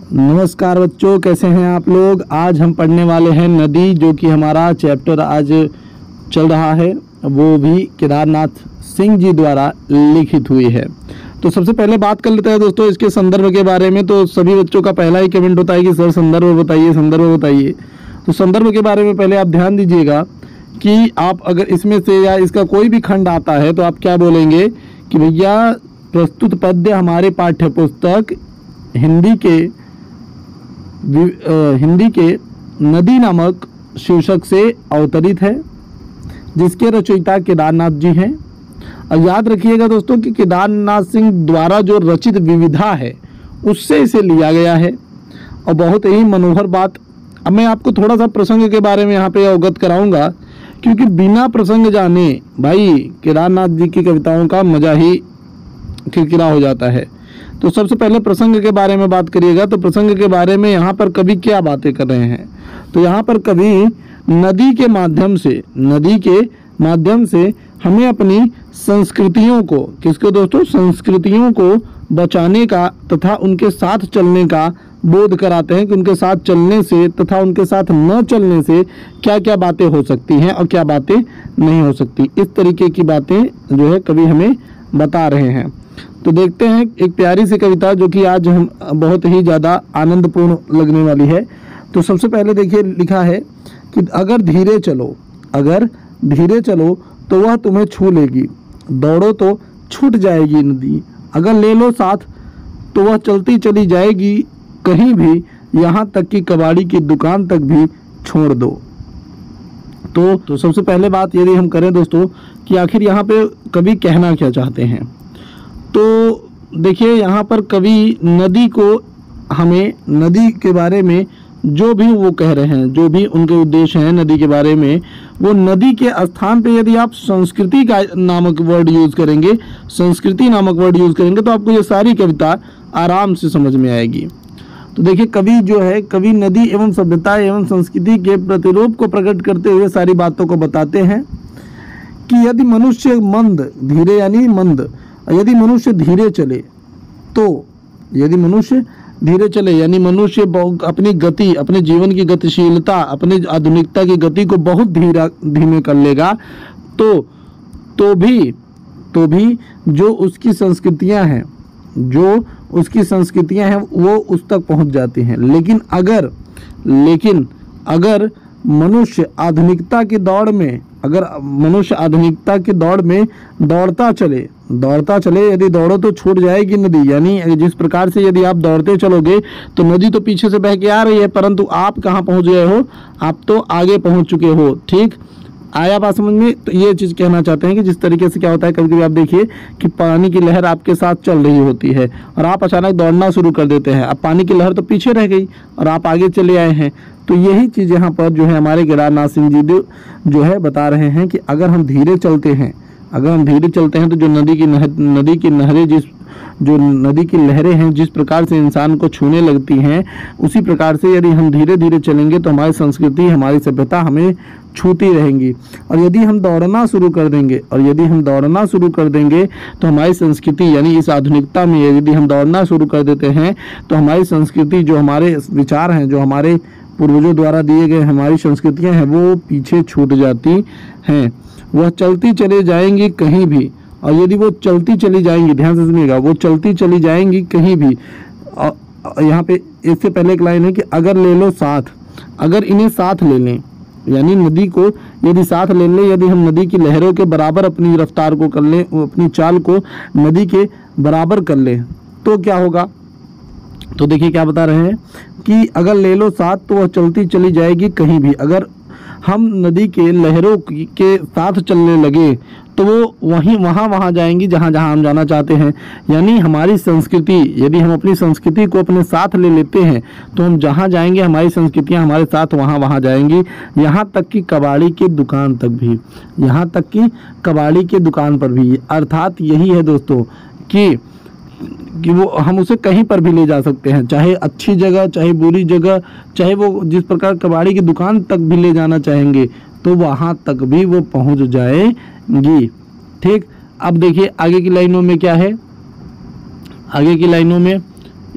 नमस्कार बच्चों, कैसे हैं आप लोग। आज हम पढ़ने वाले हैं नदी, जो कि हमारा चैप्टर आज चल रहा है, वो भी केदारनाथ सिंह जी द्वारा लिखित हुई है। तो सबसे पहले बात कर लेते हैं दोस्तों इसके संदर्भ के बारे में। तो सभी बच्चों का पहला ही कमेंट होता है कि सर संदर्भ बताइए, संदर्भ बताइए। तो संदर्भ के बारे में पहले आप ध्यान दीजिएगा कि आप अगर इसमें से या इसका कोई भी खंड आता है तो आप क्या बोलेंगे कि भैया प्रस्तुत पद्य हमारे पाठ्य पुस्तक हिंदी के नदी नामक शीर्षक से अवतरित है, जिसके रचयिता केदारनाथ जी हैं। और याद रखिएगा दोस्तों कि केदारनाथ सिंह द्वारा जो रचित विविधा है उससे इसे लिया गया है। और बहुत ही मनोहर बात, अब मैं आपको थोड़ा सा प्रसंग के बारे में यहाँ पे अवगत कराऊंगा, क्योंकि बिना प्रसंग जाने भाई केदारनाथ जी की कविताओं का मजा ही खिलखिला हो जाता है। तो सबसे पहले प्रसंग के बारे में बात करिएगा। तो प्रसंग के बारे में यहाँ पर कवि क्या बातें कर रहे हैं, तो यहाँ पर कवि नदी के माध्यम से हमें अपनी संस्कृतियों को, किसको दोस्तों, संस्कृतियों को बचाने का तथा उनके साथ चलने का बोध कराते हैं कि उनके साथ चलने से तथा उनके साथ न चलने से क्या क्या बातें हो सकती हैं और क्या बातें नहीं हो सकती। इस तरीके की बातें जो है कवि हमें बता रहे हैं। तो देखते हैं एक प्यारी सी कविता जो कि आज हम बहुत ही ज़्यादा आनंदपूर्ण लगने वाली है। तो सबसे पहले देखिए लिखा है कि अगर धीरे चलो तो वह तुम्हें छू लेगी, दौड़ो तो छूट जाएगी नदी, अगर ले लो साथ तो वह चलती चली जाएगी कहीं भी, यहाँ तक कि कबाड़ी की दुकान तक भी छोड़ दो। तो सबसे पहले बात यदि हम करें दोस्तों कि आखिर यहाँ पे कवि कहना क्या चाहते हैं, तो देखिए यहाँ पर कवि नदी को, हमें नदी के बारे में जो भी वो कह रहे हैं, जो भी उनके उद्देश्य हैं नदी के बारे में, वो नदी के स्थान पे यदि आप संस्कृति का नामक वर्ड यूज़ करेंगे, तो आपको ये सारी कविता आराम से समझ में आएगी। तो देखिए कवि नदी एवं सभ्यता एवं संस्कृति के प्रतिरूप को प्रकट करते हुए सारी बातों को बताते हैं कि यदि मनुष्य यदि मनुष्य धीरे चले यानी मनुष्य अपनी गति, अपने जीवन की गतिशीलता, अपनी आधुनिकता की गति को बहुत धीमे कर लेगा तो भी जो उसकी संस्कृतियां हैं वो उस तक पहुंच जाती हैं। लेकिन अगर मनुष्य आधुनिकता की दौड़ में दौड़ता चले, यदि दौड़ो तो छूट जाएगी नदी, यानी जिस प्रकार से यदि आप दौड़ते चलोगे तो नदी तो पीछे से बह के आ रही है, परंतु आप कहाँ पहुँच गए हो, आप तो आगे पहुँच चुके हो। ठीक आया बात समझ में। तो ये चीज़ कहना चाहते हैं कि जिस तरीके से क्या होता है, कभी कभी आप देखिए कि पानी की लहर आपके साथ चल रही होती है और आप अचानक दौड़ना शुरू कर देते हैं। अब पानी की लहर तो पीछे रह गई और आप आगे चले आए हैं। तो यही चीज़ यहाँ पर जो है हमारे केदारनाथ सिंह जी जो है बता रहे हैं कि अगर हम धीरे चलते हैं तो जो नदी की लहरें हैं जिस प्रकार से इंसान को छूने लगती हैं, उसी प्रकार से यदि हम धीरे धीरे चलेंगे तो हमारी संस्कृति, हमारी सभ्यता हमें छूती रहेंगी। और यदि हम दौड़ना शुरू कर देंगे तो हमारी संस्कृति, यानी इस आधुनिकता में यदि हम दौड़ना शुरू कर देते हैं तो हमारी संस्कृति, जो हमारे विचार हैं, जो हमारे पूर्वजों द्वारा दिए गए हमारी संस्कृतियां हैं, वो पीछे छूट जाती हैं। वह चलती चली जाएंगी कहीं भी, और यदि वो चलती चली जाएंगी, ध्यान से सुनिएगा, वो चलती चली जाएंगी कहीं भी। यहाँ पे इससे पहले एक लाइन है कि अगर ले लो साथ, अगर इन्हें साथ ले लें, यानी नदी को यदि साथ ले लें, यदि हम नदी की लहरों के बराबर अपनी रफ्तार को कर लें, अपनी चाल को नदी के बराबर कर लें, तो क्या होगा। तो देखिए क्या बता रहे हैं कि अगर ले लो साथ तो वह चलती चली जाएगी कहीं भी। अगर हम नदी के लहरों के साथ चलने लगे तो वो वहाँ जाएंगी जहाँ हम जाना चाहते हैं। यानी हमारी संस्कृति, यदि हम अपनी संस्कृति को अपने साथ ले लेते हैं तो हम जहाँ जाएंगे हमारी संस्कृतियाँ हमारे साथ वहाँ जाएंगी, यहाँ तक कि कबाड़ी की दुकान पर भी। अर्थात यही है दोस्तों कि वो हम उसे कहीं पर भी ले जा सकते हैं, चाहे अच्छी जगह, चाहे बुरी जगह, चाहे वो जिस प्रकार कबाड़ी की दुकान तक भी ले जाना चाहेंगे तो वहाँ तक भी वो पहुँच जाएंगी। ठीक, अब देखिए आगे की लाइनों में क्या है, आगे की लाइनों में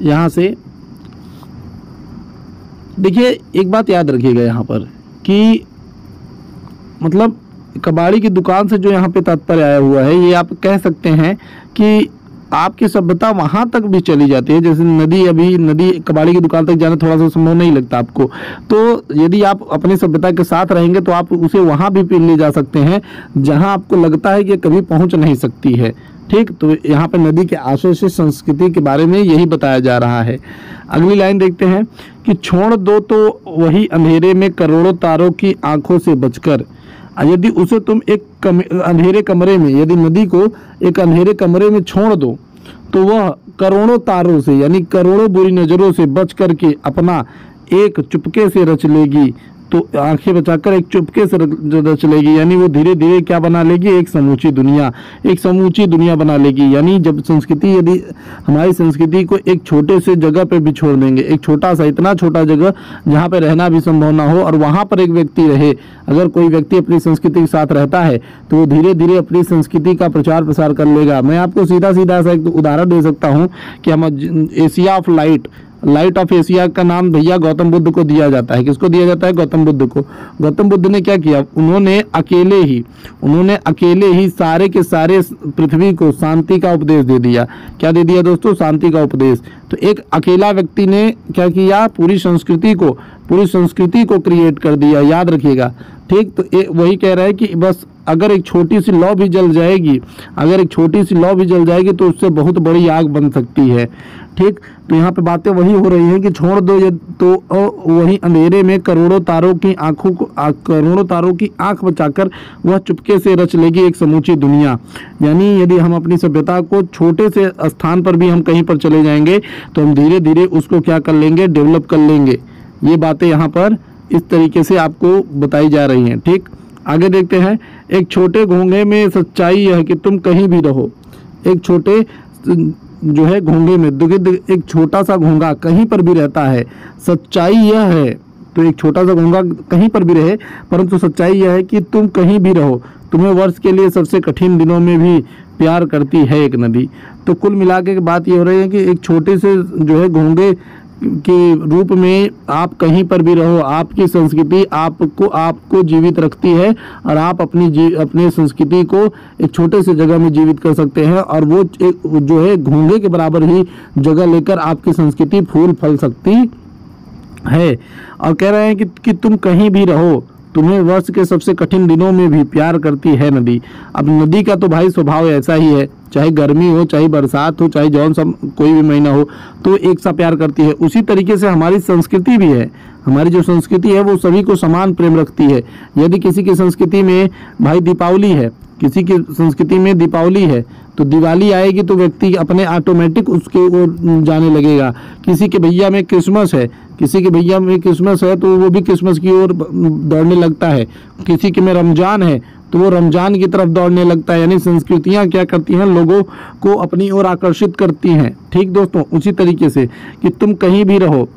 यहाँ से देखिए एक बात याद रखिएगा यहाँ पर कि मतलब कबाड़ी की दुकान से जो यहाँ पे तात्पर्य आया हुआ है, ये आप कह सकते हैं कि आपकी सभ्यता वहां तक भी चली जाती है। जैसे नदी, अभी नदी कबाड़ी की दुकान तक जाना थोड़ा सा संभव नहीं लगता आपको, तो यदि आप अपनी सभ्यता के साथ रहेंगे तो आप उसे वहां भी ले जा सकते हैं जहां आपको लगता है कि कभी पहुंच नहीं सकती है। ठीक, तो यहाँ पे नदी के आश्रय से संस्कृति के बारे में यही बताया जा रहा है। अगली लाइन देखते हैं कि छोड़ दो तो वही अंधेरे में करोड़ों तारों की आंखों से बचकर। यदि उसे तुम एक अंधेरे कमरे में, यदि नदी को एक अंधेरे कमरे में छोड़ दो तो वह करोड़ों तारों से यानी करोड़ों बुरी नजरों से बच करके अपना एक चुपके से रच लेगी। तो आंखें बचाकर एक चुपके से रच लेगी, यानी वो धीरे धीरे क्या बना लेगी, एक समूची दुनिया, एक समूची दुनिया बना लेगी। यानी जब संस्कृति, यदि हमारी संस्कृति को एक छोटे से जगह पे भी छोड़ देंगे, एक छोटा सा, इतना छोटा जगह जहाँ पे रहना भी संभव ना हो, और वहाँ पर एक व्यक्ति रहे, अगर कोई व्यक्ति अपनी संस्कृति के साथ रहता है तो वो धीरे धीरे अपनी संस्कृति का प्रचार प्रसार कर लेगा। मैं आपको सीधा सीधा सा एक उदाहरण दे सकता हूँ कि हम Asia of light of Asia का नाम भैया गौतम बुद्ध को दिया जाता है। किसको दिया जाता है? गौतम बुद्ध को। गौतम बुद्ध ने क्या किया? उन्होंने अकेले ही सारे के सारे पृथ्वी को शांति का उपदेश दे दिया। क्या दे दिया दोस्तों? शांति का उपदेश। तो एक अकेला व्यक्ति ने क्या किया? पूरी संस्कृति को क्रिएट कर दिया। याद रखिएगा, ठीक। तो वही कह रहा है कि बस अगर एक छोटी सी लौ भी जल जाएगी, तो उससे बहुत बड़ी आग बन सकती है। ठीक, तो यहाँ पे बातें वही हो रही हैं कि छोड़ दो ये तो वही अंधेरे में करोड़ों तारों की आंख बचाकर वह चुपके से रच लेगी एक समूची दुनिया। यानी यदि हम अपनी सभ्यता को छोटे से स्थान पर भी हम कहीं पर चले जाएंगे तो हम धीरे धीरे उसको क्या कर लेंगे? डेवलप कर लेंगे। ये बातें यहाँ पर इस तरीके से आपको बताई जा रही हैं। ठीक, आगे देखते हैं। एक छोटे घोंघे में सच्चाई यह है कि तुम कहीं भी रहो। एक छोटे जो है घोंघे में, एक छोटा सा घोंघा कहीं पर भी रहता है, सच्चाई यह है। तो एक छोटा सा घोंघा कहीं पर भी रहे, परंतु सच्चाई यह है कि तुम कहीं भी रहो, तुम्हें वर्ष के लिए सबसे कठिन दिनों में भी प्यार करती है एक नदी। तो कुल मिला के बात ये हो रही है कि एक छोटे से जो है घोंघे के रूप में आप कहीं पर भी रहो, आपकी संस्कृति आपको जीवित रखती है और आप अपनी संस्कृति को एक छोटे से जगह में जीवित कर सकते हैं, और वो जो है घोंघे के बराबर ही जगह लेकर आपकी संस्कृति फूल फल सकती है। और कह रहे हैं कि तुम कहीं भी रहो, तुम्हें वर्ष के सबसे कठिन दिनों में भी प्यार करती है नदी। अब नदी का तो भाई स्वभाव ऐसा ही है, चाहे गर्मी हो, चाहे बरसात हो, चाहे जौन सा कोई भी महीना हो, तो एक सा प्यार करती है। उसी तरीके से हमारी संस्कृति भी है। हमारी जो संस्कृति है वो सभी को समान प्रेम रखती है। यदि किसी की संस्कृति में भाई दीपावली है, किसी की संस्कृति में दीपावली है, तो दिवाली आएगी तो व्यक्ति अपने ऑटोमेटिक उसके ओर जाने लगेगा। किसी के भैया में क्रिसमस है तो वो भी क्रिसमस की ओर दौड़ने लगता है। किसी के में रमजान है तो वो रमजान की तरफ दौड़ने लगता है। यानी संस्कृतियाँ क्या करती हैं? लोगों को अपनी ओर आकर्षित करती हैं। ठीक दोस्तों, उसी तरीके से कि तुम कहीं भी रहो,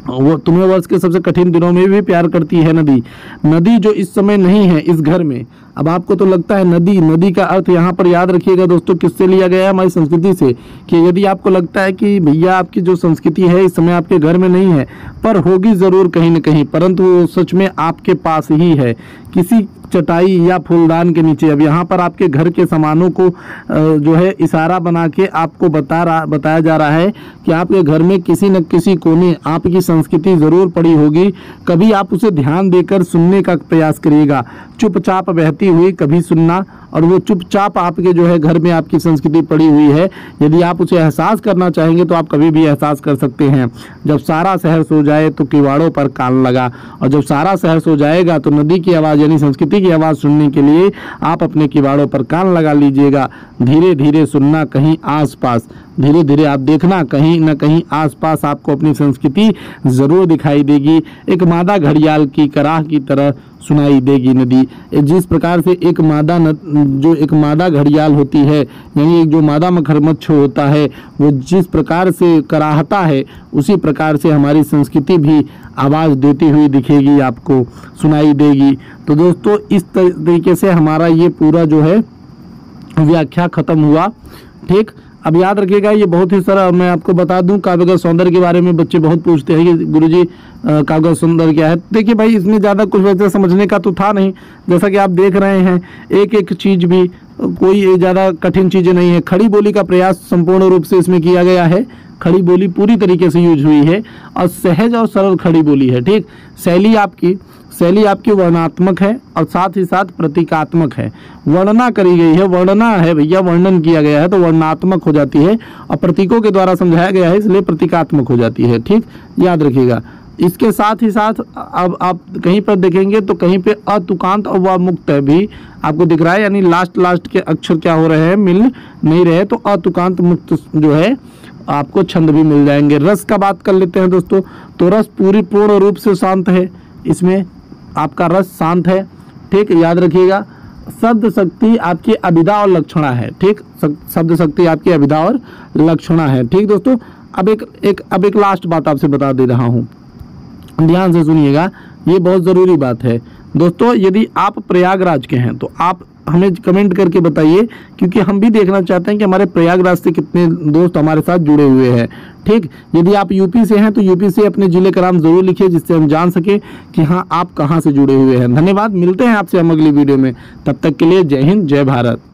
वो तुम्हें वर्ष के सबसे कठिन दिनों में भी प्यार करती है नदी जो इस समय नहीं है इस घर में। अब आपको तो लगता है नदी का अर्थ यहाँ पर याद रखिएगा दोस्तों किससे लिया गया है? हमारी संस्कृति से। कि यदि आपको लगता है कि भैया आपकी जो संस्कृति है इस समय आपके घर में नहीं है, पर होगी जरूर कहीं न कहीं, परंतु वो सच में आपके पास ही है, किसी चटाई या फूलदान के नीचे। अब यहाँ पर आपके घर के सामानों को जो है इशारा बना के आपको बताया जा रहा है कि आपके घर में किसी न किसी कोने आपकी संस्कृति जरूर पड़ी होगी। कभी आप उसे ध्यान देकर सुनने का प्रयास करिएगा। चुपचाप बहती हुई कभी सुनना, और वो चुपचाप आपके जो है घर में आपकी संस्कृति पड़ी हुई है। यदि आप उसे एहसास करना चाहेंगे तो आप कभी भी एहसास कर सकते हैं। जब सारा शहर सो जाए तो किवाड़ों पर कान लगा, और जब सारा शहर सो जाएगा तो नदी की आवाज़ यानी संस्कृति की आवाज़ सुनने के लिए आप अपने किवाड़ों पर कान लगा लीजिएगा। धीरे धीरे सुनना कहीं आसपास, धीरे धीरे आप देखना कहीं न कहीं आसपास आपको अपनी संस्कृति जरूर दिखाई देगी। एक मादा घड़ियाल की कराह की तरह सुनाई देगी नदी। जिस प्रकार से एक मादा घड़ियाल होती है, यानी एक जो मादा मगरमच्छ होता है, वो जिस प्रकार से कराहता है, उसी प्रकार से हमारी संस्कृति भी आवाज़ देती हुई दिखेगी, आपको सुनाई देगी। तो दोस्तों इस तरीके से हमारा ये पूरा जो है व्याख्या खत्म हुआ। ठीक, अब याद रखिएगा, ये बहुत ही सरल, मैं आपको बता दूं काव्यगत सौंदर्य के बारे में बच्चे बहुत पूछते हैं कि गुरुजी काव्यगत सौंदर्य क्या है। देखिए भाई, इसमें ज़्यादा कुछ वैसे समझने का तो था नहीं, जैसा कि आप देख रहे हैं एक एक चीज़ भी कोई ज़्यादा कठिन चीज़ें नहीं है। खड़ी बोली का प्रयास संपूर्ण रूप से इसमें किया गया है, खड़ी बोली पूरी तरीके से यूज हुई है और सहज और सरल खड़ी बोली है। ठीक, शैली आपकी वर्णनात्मक है और साथ ही साथ प्रतीकात्मक है। वर्णना करी गई है, वर्णना है भैया, वर्णन किया गया है तो वर्णनात्मक हो जाती है, और प्रतीकों के द्वारा समझाया गया है इसलिए प्रतीकात्मक हो जाती है। ठीक, याद रखिएगा। इसके साथ ही साथ अब आप कहीं पर देखेंगे तो कहीं पे अतुकांत और वमुक्त भी आपको दिख रहा है, यानी लास्ट के अक्षर क्या हो रहे हैं, मिल नहीं रहे, तो अतुकांत मुक्त जो है आपको छंद भी मिल जाएंगे। रस का बात कर लेते हैं दोस्तों, तो रस पूर्ण रूप से शांत है, इसमें आपका रस शांत है। ठीक, याद रखिएगा। शब्द शक्ति आपकी अभिधा और लक्षणा है। ठीक, शब्द शक्ति आपकी अभिधा और लक्षणा है। ठीक दोस्तों, अब एक लास्ट बात आपसे बता दे रहा हूँ, ध्यान से सुनिएगा, ये बहुत ज़रूरी बात है दोस्तों। यदि आप प्रयागराज के हैं तो आप हमें कमेंट करके बताइए, क्योंकि हम भी देखना चाहते हैं कि हमारे प्रयागराज से कितने दोस्त हमारे साथ जुड़े हुए हैं। ठीक, यदि आप यूपी से हैं तो यूपी से अपने जिले का नाम ज़रूर लिखिए, जिससे हम जान सके कि हाँ आप कहाँ से जुड़े हुए हैं। धन्यवाद, मिलते हैं आपसे हम अगली वीडियो में, तब तक के लिए जय हिंद, जय भारत।